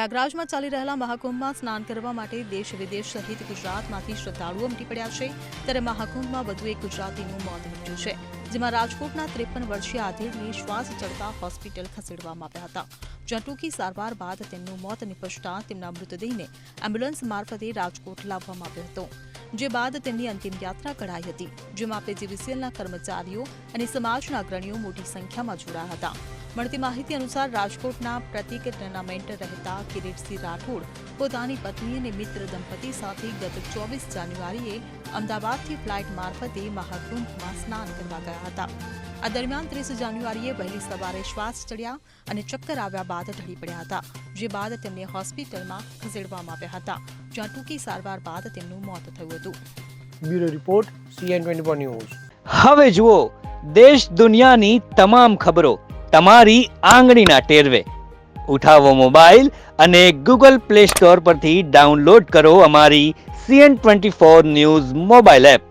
પ્રયાગરાજમાં ચાલી રહેલા મહાકુંભમાં સ્નાન કરવા માટે દેશ વિદેશ સહિત ગુજરાતમાંથી શ્રદ્ધાળુઓ ઉમટી પડ્યા છે ત્યારે મહાકુંભમાં વધુ એક ગુજરાતીનું મોત નીપજ્યું છે, જેમાં રાજકોટના 53 વર્ષીય આધેડને શ્વાસ ચડતા હોસ્પિટલ ખસેડવામાં આવ્યા હતા, જ્યાં ટૂંકી સારવાર બાદ તેમનું મોત નીપજતા તેમના મૃતદેહને એમ્બ્યુલન્સ મારફતે રાજકોટ લાવવામાં આવ્યો હતો, જે બાદ તેમની અંતિમ યાત્રા કરાઈ હતી, જેમાં પીજીવીસીએલના કર્મચારીઓ અને સમાજના અગ્રણીઓ મોટી સંખ્યામાં જોડાયા હતા। મળતી માહિતી અનુસાર રાજકોટના પ્રતિક ટુર્નામેન્ટ રહેતા કિરીટસિંહ રાઠોડ પોતાની પત્ની અને મિત્ર દંપતી સાથે ગત 24 જાન્યુઆરીએ અમદાવાદથી ફ્લાઇટ મારફતે મહાકુંભમાં સ્નાન કરવા ગયા હતા। આ દરમિયાન 30 જાન્યુઆરીએ વહેલી સવારે શ્વાસ ચડ્યા અને ચક્કર આવ્યા બાદ ઢળી પડ્યા હતા, જે બાદ તેમને હોસ્પિટલમાં ખસેડવામાં આવ્યા હતા, જ્યાં ટૂંકી સારવાર બાદ તેમનું મોત થયું હતું। Bureau report CN24 news. હવે જુઓ દેશ દુનિયાની તમામ ખબરો તમારી આંગળીના ટેરવે। ઉઠાવો મોબાઈલ અને Google Play Store પરથી ડાઉનલોડ કરો અમારી CN24 ન્યૂઝ મોબાઈલ એપ।